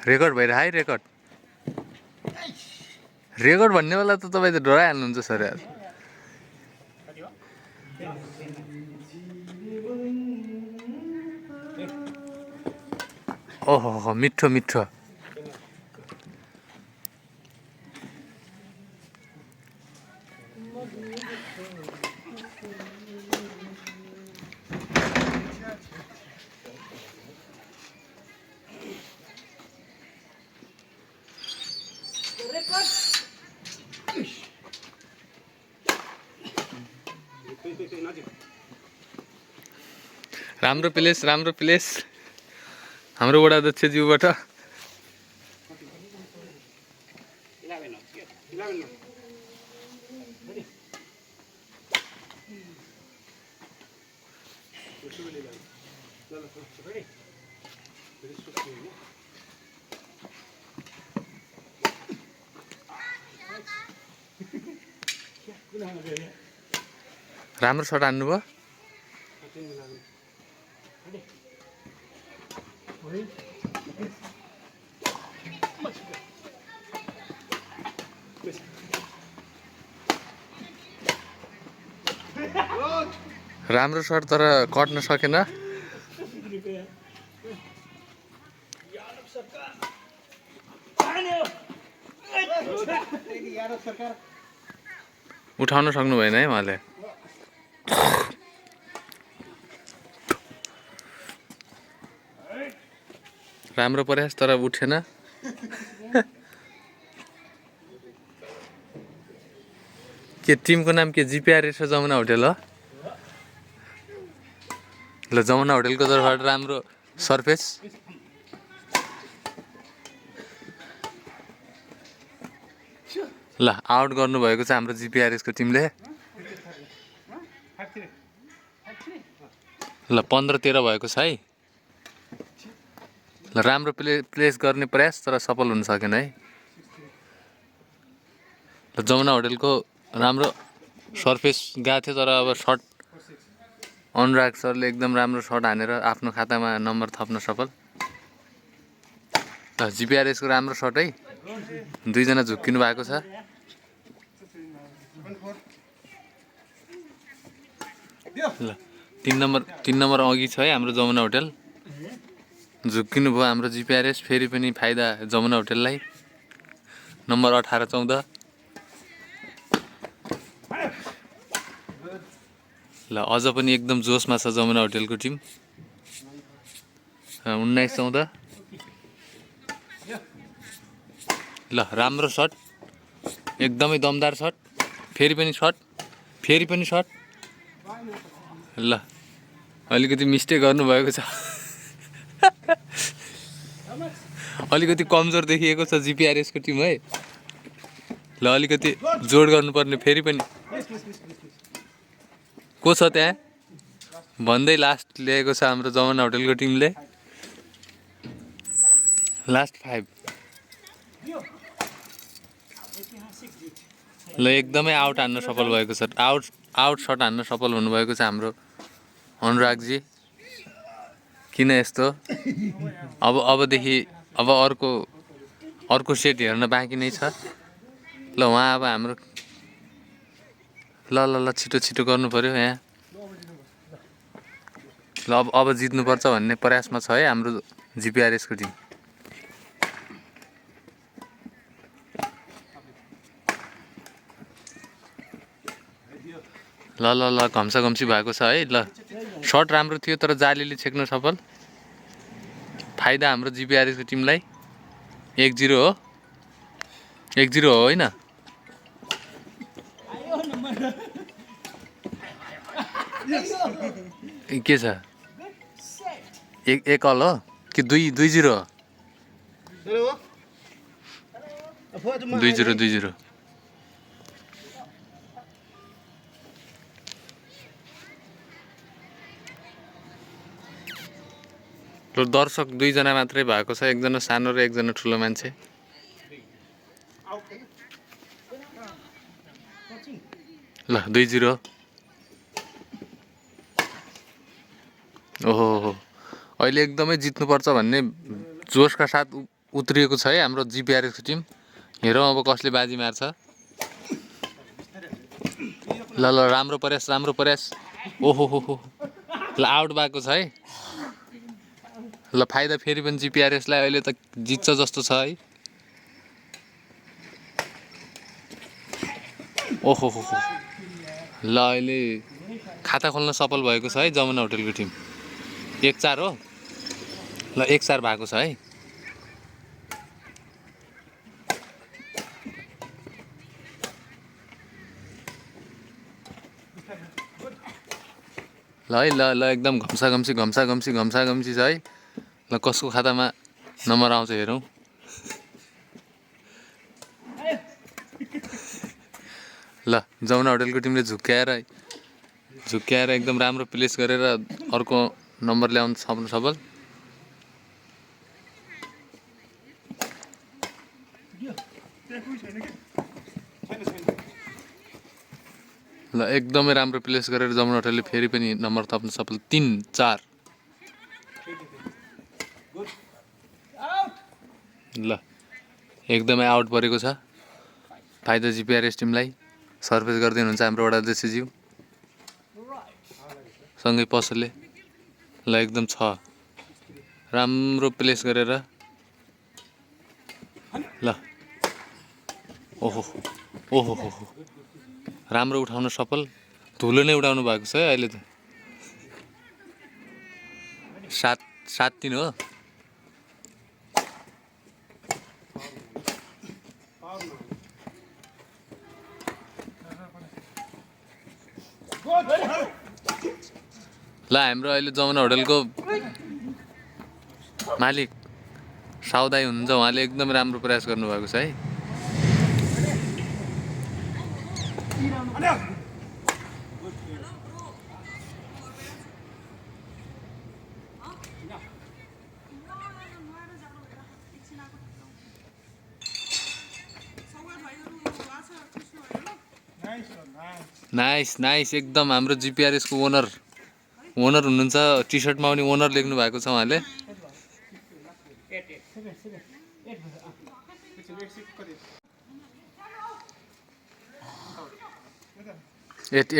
Record भइरह है record record भन्ने बेला त तपाईँ त डराइहाल्नुहुन्छ सर यार ओहो मिठो मिठो राम्रो प्लेस हाम्रो वडा अध्यक्षज्यूबाट राम्रो सट हान्नुभयो राम्रो सट तर कट्न सकेन उठाउन सक्नु भएन है उहाँले राम्रो प्रयास तर उठेन के टिमको नाम के जिपिआरएस जमुना होटल हो ल जमुना होटलको तर्फबाट राम्रो सर्फेस ल आउट गर्नुभएको छ हाम्रो जिपिआरएसको टिमले ल 15-13 भएको छ है ल राम्रो प्लेस गर्ने प्रयास तर सफल हुन सकेन है ल जमुना होटलको राम्रो सर्फेस गएको थियो तर अब सर्ट अनुराग सरले एकदम राम्रो सर्ट हानेर आफ्नो खातामा नम्बर थप्न सफल ल जिपिआरएसको राम्रो सर्ट है दुईजना झुक्किनु भएको छ ल 3 नम्बर अघि छ है हाम्रो जमुना होटल झुक्किनु भयो हाम्रो जिपिआरएस फेरि पनि फाइदा जमुना होटललाई नम्बर 18-14 ल अझ पनि एकदम जोसमा छ जमुना होटलको टिम 19-14 ल राम्रो सट एकदमै दमदार सट फेरि पनि सट ल अलिकति मिस्टेक गर्नुभएको छ अलिकति कमजोर देखिएको छ जिपिआरएसको टिम है ल अलिकति जोड गर्नुपर्ने फेरि पनि को छ त्यहाँ भन्दै लास्ट ल्याएको छ हाम्रो जमुना होटलको टिमले लास्ट 5 ल एकदमै आउट हान्न सफल भएको छ आउट सट हान्न सफल हुनुभएको छ हाम्रो अनुरागजी किन यस्तो अबदेखि अब अर्को सेट हेर्न बाँकी नै छ ल उहाँ अब हाम्रो ल छिटो गर्नु पर्यो यहाँ ल अब जित्नुपर्छ भन्ने प्रयासमा छ है हाम्रो जिपिआरएसको टिम ल घम्साघम्सी भएको छ है ल सर्ट राम्रो थियो तर जालीले छेक्न सफल फाइदा हाम्रो जिपिआरएसको टिमलाई 1-0 हो 1-0 हो होइन के छ 1 अल हो कि 2-0 हो 2-0 दर्शक 2 जना मात्रै भएको छ एकजना सानो र एकजना ठुलो मान्छे ल 2-0 ओहो अहिले एकदमै जित्नुपर्छ भन्ने जोसका साथ उत्रिएको छ है हाम्रो जिपिआरएसको टिम। हेरौँ अब कसले बाजी मार्छ। ल ल राम्रो प्रयास। ओहो हो हो ल आउट भएको छ है। ल फाइदा फेरि पनि जिपिआरएसलाई अहिले त जित्छ जस्तो छ है। ओहो हो ल अहिले खाता खोल्न सफल भएको छ है जमुना होटलको टिम। 1-4 हो। ल 1-4 भएको छ है। ल है ल एकदम घम्साघम्सी छ है। ल कसको खातामा नम्बर आउँछ हेरौँ। ल जमुना होटलको टिमले झुक्क्याएर एकदम राम्रो प्लेस गरेर अर्को नम्बर ल्याउन सफल। ल एकदमै राम्रो प्लेस गरेर जमुना होटलले फेरि पनि नम्बर थप्न सफल। 3-4 ल एकदमै आउट परेको छ। फाइदा जिपिआरएस टिमलाई सर्भिस गर्दै हुनुहुन्छ हाम्रो वडा अध्यक्षज्यू सँगै पसलले। ल एकदम छ राम्रो प्लेस गरेर। ल ओहो ओहो हो राम्रो उठाउन सफल। धुलो नै उठाउनु भएको छ है अहिले त। 7-3 हो। ल हाम्रो अहिले जमुना होटलको मालिक साउदाई हुनुहुन्छ। उहाँले एकदम राम्रो प्रयास गर्नुभएको छ है। नाइस एकदम हाम्रो जिपिआरएसको ओनर हुनुहुन्छ। टी सर्टमा पनि ओनर लेख्नु भएको छ उहाँले। एट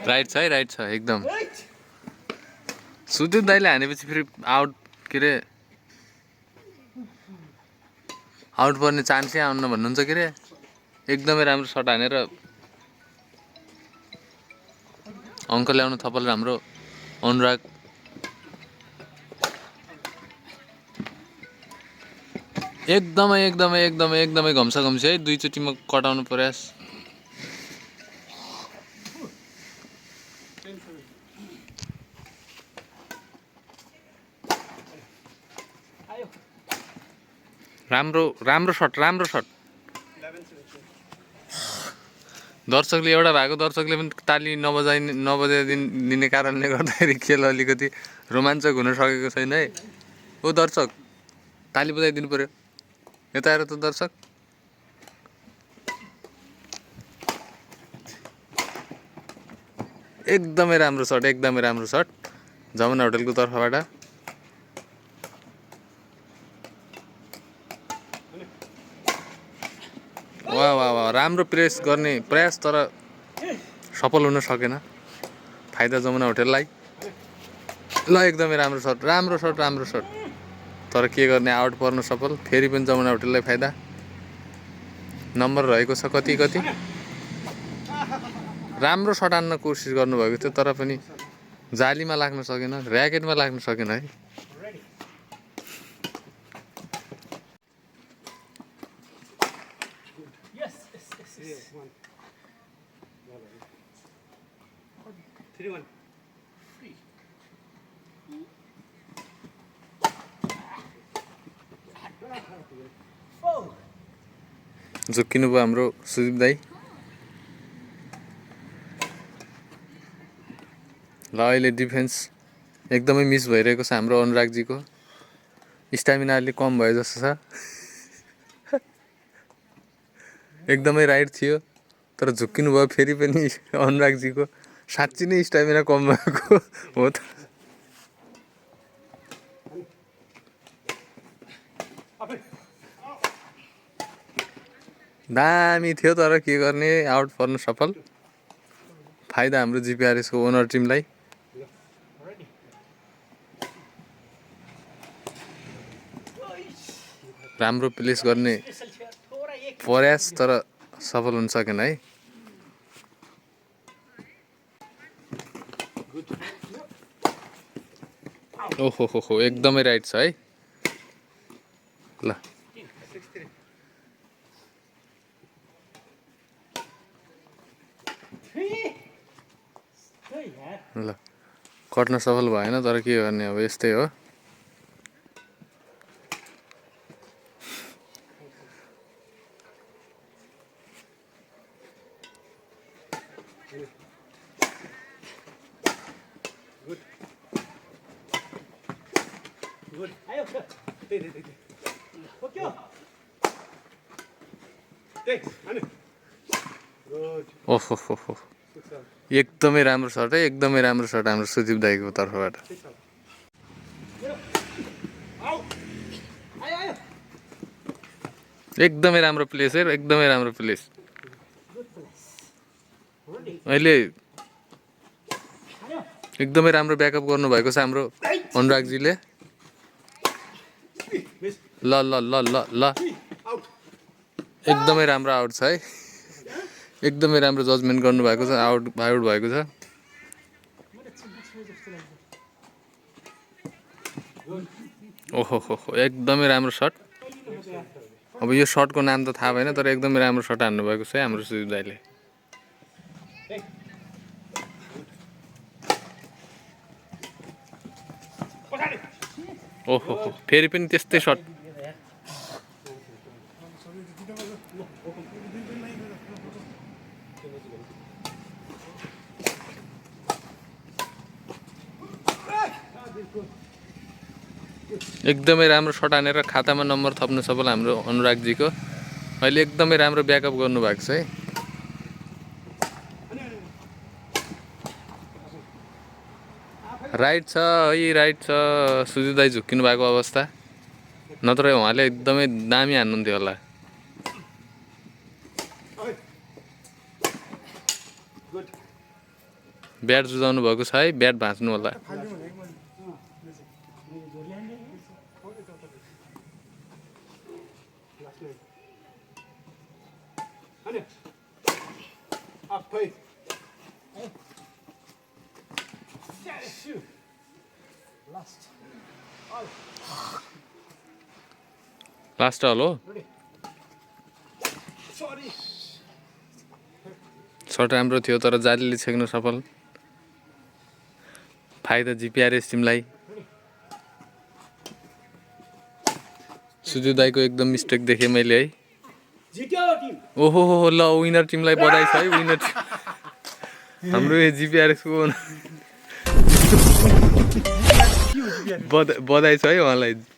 राइट छ एकदम। सुदीप दाइले हानेपछि फेरि आउट के अरे आउट पर्ने चान्सै आउन्न भन्नुहुन्छ के अरे। एकदमै राम्रो सट हानेर अङ्क ल्याउन थपल हाम्रो अनुराग। एकदमै घम्साघम्सी है। 2 चोटिमा कटाउनु प्रयास। राम्रो सट। दर्शकले एउटा भएको दर्शकले पनि ताली नबजाइदिने कारणले गर्दाखेरि खेल अलिकति रोमाञ्चक हुन सकेको छैन है। ओ दर्शक ताली बजाइदिनु पर्यो। यता आएर त दर्शक। एकदमै राम्रो सट जमुना होटलको तर्फबाट। वाह राम्रो प्रेस गर्ने प्रयास तर सफल हुन सकेन। फाइदा जमुना होटललाई। ल एकदमै राम्रो सट तर के गर्ने आउट पर्न सफल। फेरि पनि जमुना होटललाई फाइदा। नम्बर रहेको छ कति राम्रो सट हान्न कोसिस गर्नुभएको थियो तर पनि जालीमा लाग्न सकेन, ऱ्याकेटमा लाग्न सकेन है। झुक्किनु भयो हाम्रो सुदीप दाई। ल अहिले डिफेन्स एकदमै मिस भइरहेको छ हाम्रो अनुरागजीको स्टामिना अलि कम भयो जस्तो छ एकदमै राइट थियो तर झुक्किनु भयो फेरि पनि अनुरागजीको साँच्ची नै स्टामिना कम भएको हो त दामी थियो तर के गर्ने आउट पर्न सफल फाइदा हाम्रो जिपिआरएसको ओनर टिमलाई राम्रो प्लेस गर्ने प्रयास तर सफल हुन सकेन है ओहो हो हो एकदमै राइट छ है ल ल कट्न सफल भएन तर के गर्ने अब यस्तै हो ओहो हो हो एकदमै राम्रो सर्ट है एकदमै राम्रो सर्ट हाम्रो सुदीप दाईको तर्फबाट एकदमै राम्रो प्लेस है एकदमै राम्रो प्लेस अहिले एकदमै राम्रो ब्याकअप गर्नुभएको छ हाम्रो अनुरागजीले ल ल ल ल ल एकदमै राम्रो आउट छ है एकदमै राम्रो जजमेन्ट गर्नुभएको छ आउट भएको छ ओहो हो हो एकदमै राम्रो सट अब यो सटको नाम त थाहा भएन तर एकदमै राम्रो सट हान्नुभएको छ है हाम्रो सुदीप दाइले ओहो हो फेरि पनि त्यस्तै सट एकदमै राम्रो सट हानेर खातामा नम्बर थप्नु सफल हाम्रो अनुरागजीको अहिले एकदमै राम्रो ब्याकअप गर्नुभएको छ है राइट छ है राइट छ सुजित दाइ झुक्किनु भएको अवस्था नत्र उहाँले एकदमै दामी हान्नुहुन्थ्यो होला ब्याट जुझाउनु भएको छ है ब्याट भाँच्नु होला लास्ट हल हो सर्ट राम्रो थियो तर जालीले छेक्न सफल फाइदा जिपिआरएस टिमलाई सुजित दाइको एकदम मिस्टेक देखेँ मैले है ओहो हो ल विनर टिमलाई बधाई छ है विनर हाम्रो यो जिपिआरएसको बधाई छ है उहाँलाई